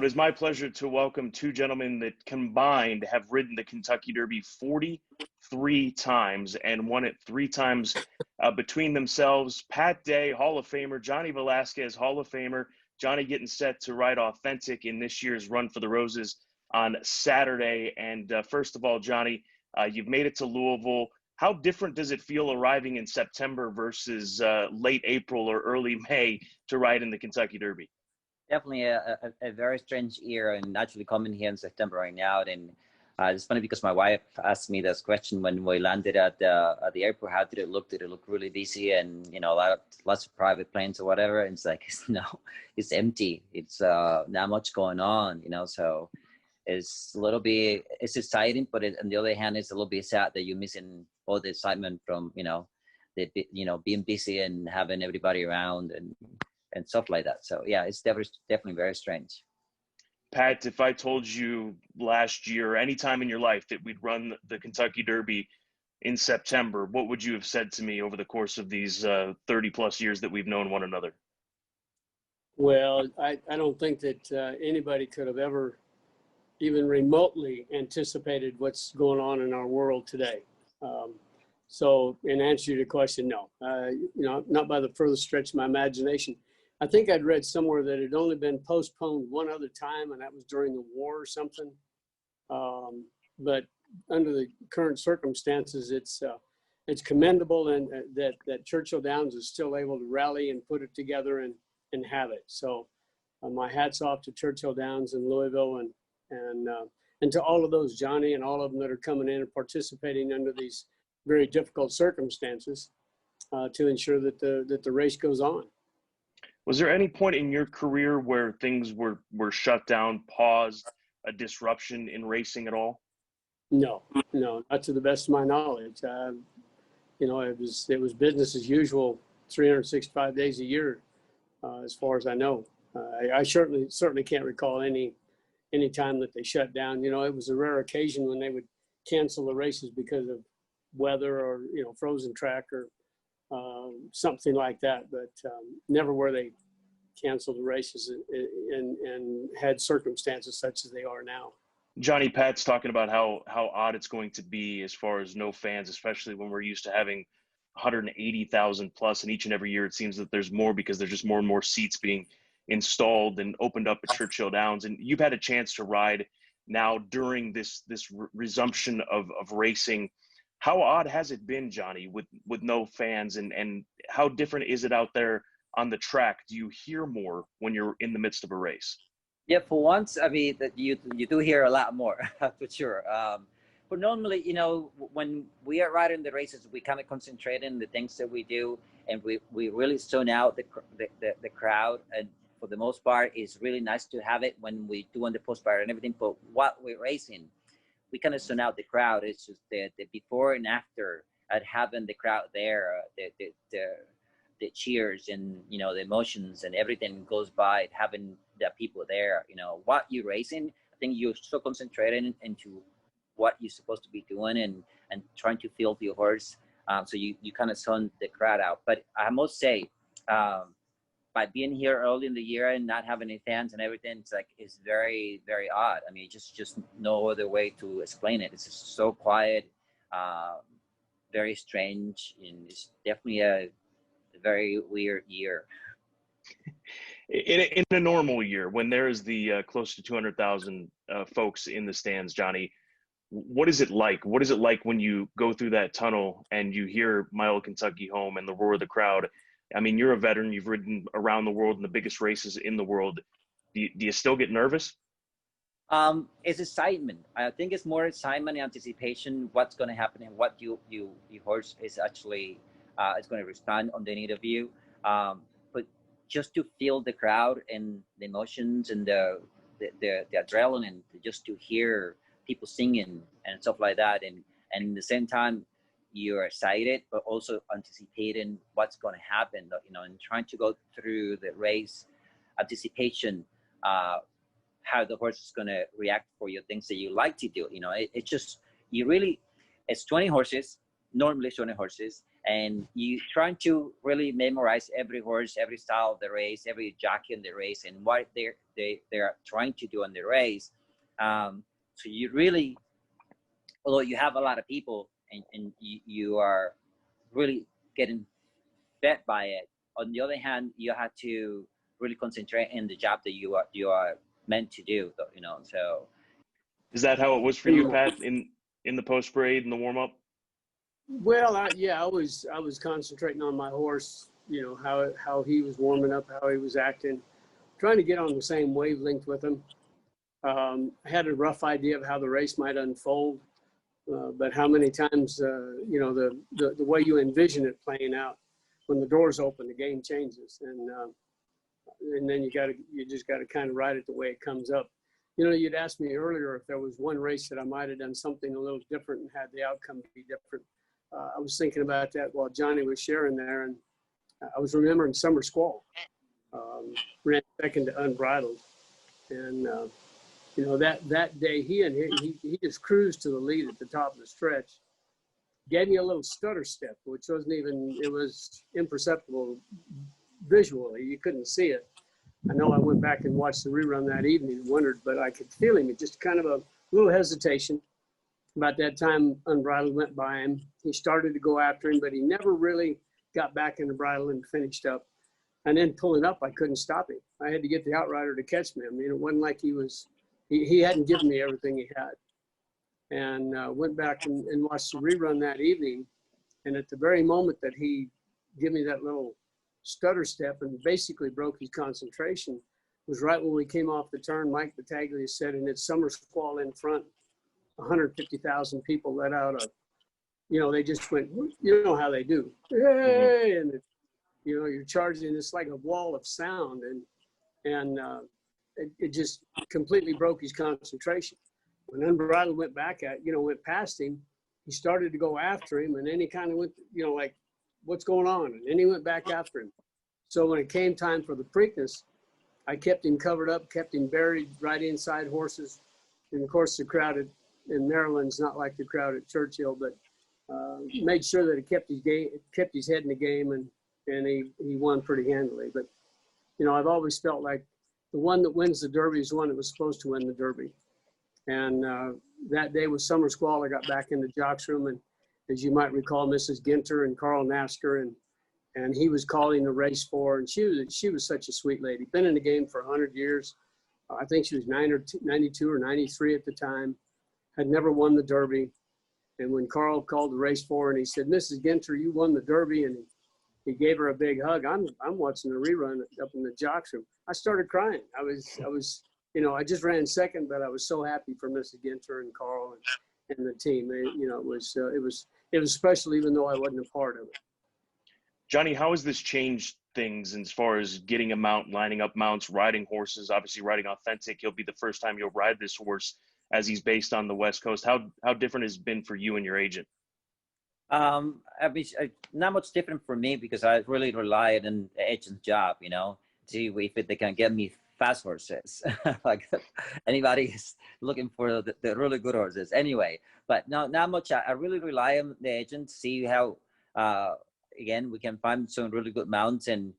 Well, it is my pleasure to welcome two gentlemen that combined have ridden the Kentucky Derby 43 times and won it 3 times between themselves. Pat Day, Hall of Famer, Johnny Velasquez, Hall of Famer. Johnny getting set to ride Authentic in this year's Run for the Roses on Saturday. And first of all, Johnny, you've made it to Louisville. How different does it feel arriving in September versus late April or early May to ride in the Kentucky Derby? Definitely a very strange year, and actually coming here in September right now. And it's funny because my wife asked me this question when we landed at the airport. How did it look? Did it look really busy? And lots of private planes or whatever. And it's like, no, it's empty. It's not much going on. So it's a little bit. It's exciting, but on the other hand, it's a little bit sad that you're missing all the excitement from being busy and having everybody around and stuff like that. So yeah, it's definitely very strange. Pat, if I told you last year or any time in your life that we'd run the Kentucky Derby in September, what would you have said to me over the course of these 30 plus years that we've known one another? Well, I don't think that anybody could have ever even remotely anticipated what's going on in our world today. So in answer to your question, no, not by the furthest stretch of my imagination. I think I'd read somewhere that it had only been postponed one other time, and that was during the war or something. But under the current circumstances, it's commendable, and that Churchill Downs is still able to rally and put it together and have it. So my hat's off to Churchill Downs in Louisville and to all of those, Johnny, and all of them that are coming in and participating under these very difficult circumstances to ensure that the race goes on. Was there any point in your career where things were shut down, paused, a disruption in racing at all? No, not to the best of my knowledge. It was business as usual, 365 days a year, as far as I know. I certainly can't recall any time that they shut down. It was a rare occasion when they would cancel the races because of weather or frozen track or something like that, but never where they canceled the races and had circumstances such as they are now. Johnny, Pat's talking about how odd it's going to be as far as no fans, especially when we're used to having 180,000 plus, and each and every year it seems that there's more because there's just more and more seats being installed and opened up at Churchill Downs. And you've had a chance to ride now during this resumption of racing. How odd has it been, Johnny, with no fans, and how different is it out there on the track? Do you hear more when you're in the midst of a race? Yeah, for once, I mean, that you do hear a lot more for sure. But normally, when we are riding the races, we kind of concentrate on the things that we do, and we really zone out the crowd. And for the most part, it's really nice to have it when we do on the postcard and everything. But what we're racing, we kind of zone out the crowd. It's just the before and after at having the crowd there, the cheers and the emotions and everything goes by having the people there. What you're racing, I think you're so concentrated into what you're supposed to be doing and trying to feel your horse. So you kind of zone the crowd out. But I must say, by being here early in the year and not having any fans and everything, it's very, very odd. I mean, just no other way to explain it. It's just so quiet, very strange, and it's definitely a very weird year. In a normal year, when there's the close to 200,000 folks in the stands, Johnny, what is it like? What is it like when you go through that tunnel and you hear My Old Kentucky Home and the roar of the crowd? I mean, you're a veteran. You've ridden around the world in the biggest races in the world. Do you still get nervous? It's excitement. I think it's more excitement and anticipation. What's going to happen and what your horse is actually is going to respond on the need of you. But just to feel the crowd and the emotions and the adrenaline, just to hear people singing and stuff like that, and at the same time you're excited but also anticipating what's going to happen, and trying to go through the race anticipation, how the horse is going to react for your things that you like to do. It's just, it's 20 horses, normally 20 horses, and you trying to really memorize every horse, every style of the race, every jockey in the race, and what they're trying to do in the race. So you really, although you have a lot of people and you are really getting fed by it, on the other hand, you have to really concentrate in the job that you are meant to do, you know. So Is that how it was for you, Pat, in the post parade and the warm up? Well, I was concentrating on my horse, you know, how he was warming up, how he was acting, trying to get on the same wavelength with him. I had a rough idea of how the race might unfold, but how many times, you know, the way you envision it playing out, when the doors open, the game changes, and then you just got to kind of ride it the way it comes up. You know, you'd asked me earlier if there was one race that I might have done something a little different and had the outcome be different. I was thinking about that while Johnny was sharing there, and I was remembering Summer Squall. Ran second to Unbridled, and you know, that day he just cruised to the lead at the top of the stretch. Gave me a little stutter step, which wasn't even, it was imperceptible visually. You couldn't see it. I know I went back and watched the rerun that evening and wondered, but I could feel him. It just kind of a little hesitation. About that time, Unbridled went by him. He started to go after him, but he never really got back in the bridle and finished up. And then pulling up, I couldn't stop him. I had to get the outrider to catch me. I mean, it wasn't like he hadn't given me everything he had. And went back and watched the rerun that evening. And at the very moment that he gave me that little stutter step and basically broke his concentration was right when we came off the turn. Mike Battaglia said, and it's Summer Squall in front. 150,000 people let out a, you know, they just went, you know how they do. Hey, and you know, you're charging, it's like a wall of sound, and it just completely broke his concentration. When Unbridled went went past him, he started to go after him, and then he kind of went, you know, like, what's going on? And then he went back after him. So when it came time for the Preakness, I kept him covered up, kept him buried right inside horses. And of course, the crowd in Maryland's not like the crowd at Churchill, but made sure that he kept his head in the game, and he won pretty handily. But, you know, I've always felt like the one that wins the Derby is the one that was supposed to win the Derby. And that day with Summer Squall, I got back in the jocks room, and as you might recall, Mrs. Ginter and Carl Nasker, and he was calling the race for her, and she was such a sweet lady. Been in the game for 100 years. I think she was 92 or 93 at the time. Had never won the Derby. And when Carl called the race for her and he said, Mrs. Ginter, you won the Derby, and he gave her a big hug. I'm watching the rerun up in the jocks room. I started crying. I was, you know, I just ran second, but I was so happy for Mrs. Ginter and Carl and the team. You know, it was special, even though I wasn't a part of it. Johnny, how has this changed things as far as getting a mount, lining up mounts, riding horses, obviously riding Authentic? He'll be the first time you'll ride this horse as he's based on the West Coast. How different has it been for you and your agent? I mean, not much different for me because I really rely on the agent's job, you know, see if they can get me fast horses. Like anybody is looking for the really good horses anyway. But no, not much. I really rely on the agent to see how, again, we can find some really good mounts, and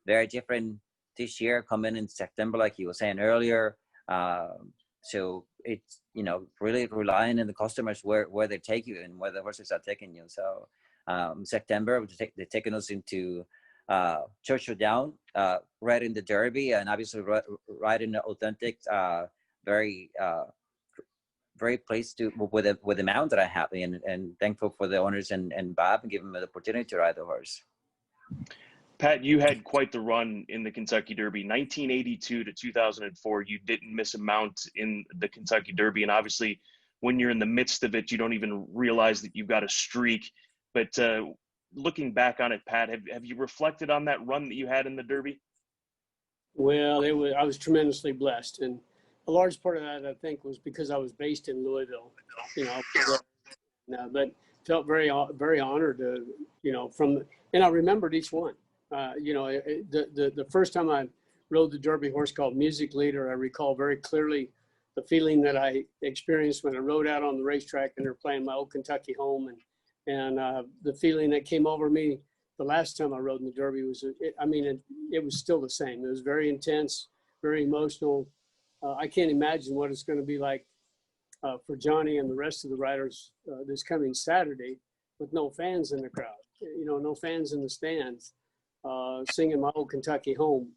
very different this year coming in September, like you were saying earlier. So it's, you know, really relying on the customers where they take you and where the horses are taking you. So September, they're taking us into Churchill Down, riding the Derby, and obviously riding the Authentic. Very pleased with the mount that I have, and thankful for the owners and Bob and giving me the opportunity to ride the horse. Pat, you had quite the run in the Kentucky Derby. 1982 to 2004, you didn't miss a mount in the Kentucky Derby. And obviously, when you're in the midst of it, you don't even realize that you've got a streak. But looking back on it, Pat, have you reflected on that run that you had in the Derby? Well, I was tremendously blessed. And a large part of that, I think, was because I was based in Louisville, you know, but felt very honored to, you know, and I remembered each one. You know, the first time I rode the Derby horse called Music Leader, I recall very clearly the feeling that I experienced when I rode out on the racetrack and they're playing My Old Kentucky Home, And the feeling that came over me the last time I rode in the Derby was, it was still the same. It was very intense, very emotional. I can't imagine what it's going to be like for Johnny and the rest of the riders this coming Saturday with no fans in the crowd, no fans in the stands, singing My Old Kentucky Home.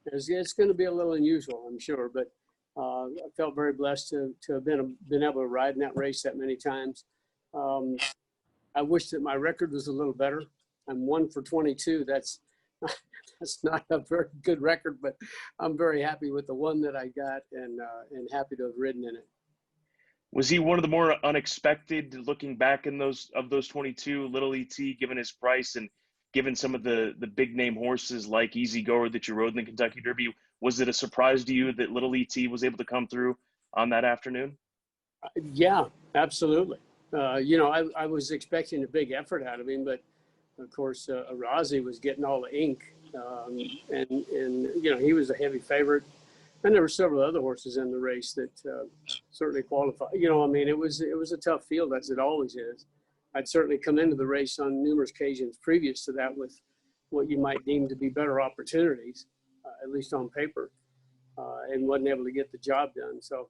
It's going to be a little unusual, I'm sure, but I felt very blessed to have been able to ride in that race that many times. I wish that my record was a little better. I'm 1 for 22. That's not a very good record, but I'm very happy with the one that I got and happy to have ridden in it. Was he one of the more unexpected, looking back in those 22, Little ET, given his price and given some of the big name horses like Easy Goer that you rode in the Kentucky Derby? Was it a surprise to you that Little ET was able to come through on that afternoon? Yeah, absolutely. I was expecting a big effort out of him, but of course, Arazi was getting all the ink, and he was a heavy favorite. And there were several other horses in the race that certainly qualified. It was a tough field, as it always is. I'd certainly come into the race on numerous occasions previous to that with what you might deem to be better opportunities, at least on paper, and wasn't able to get the job done. So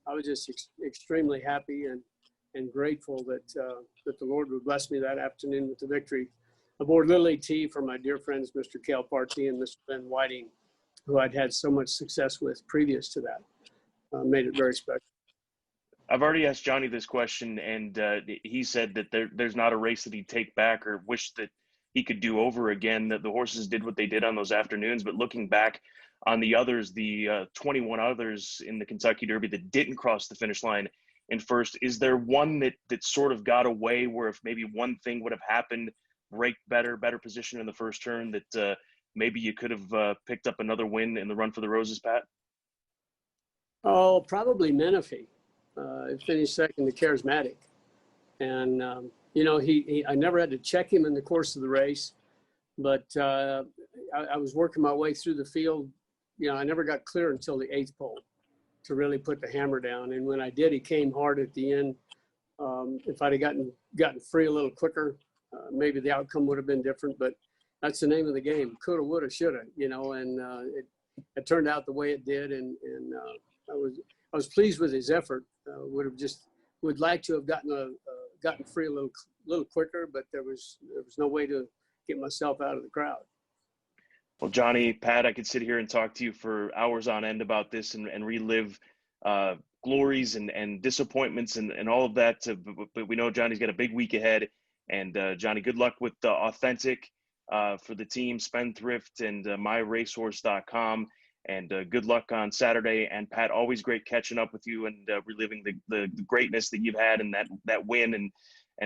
I was just extremely happy and grateful that the Lord would bless me that afternoon with the victory aboard Little ET for my dear friends, Mr. Cal Partee and Mr. Ben Whiting, who I'd had so much success with previous to that. Made it very special. I've already asked Johnny this question, and he said that there's not a race that he'd take back or wish that he could do over again, that the horses did what they did on those afternoons. But looking back on the others, the 21 others in the Kentucky Derby that didn't cross the finish line in first, is there one that sort of got away where if maybe one thing would have happened, break better position in the first turn, that maybe you could have picked up another win in the Run for the Roses, Pat? Oh, probably Menifee. Finished second to Charismatic. And, I never had to check him in the course of the race, but I was working my way through the field. I never got clear until the 8th pole to really put the hammer down. And when I did, he came hard at the end. If I'd have gotten free a little quicker, maybe the outcome would have been different, but that's the name of the game. Coulda, woulda, shoulda, and it turned out the way it did. And I was pleased with his effort. Would like to have gotten free a little quicker, but there was no way to get myself out of the crowd. Well, Johnny, Pat, I could sit here and talk to you for hours on end about this and relive glories and disappointments and all of that. But we know Johnny's got a big week ahead. And Johnny, good luck with the Authentic for the team, Spendthrift, and myracehorse.com. And good luck on Saturday. And Pat, always great catching up with you and reliving the greatness that you've had and that win and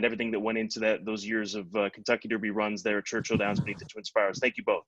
everything that went into those years of Kentucky Derby runs there at Churchill Downs beneath the Twin Spires. Thank you both.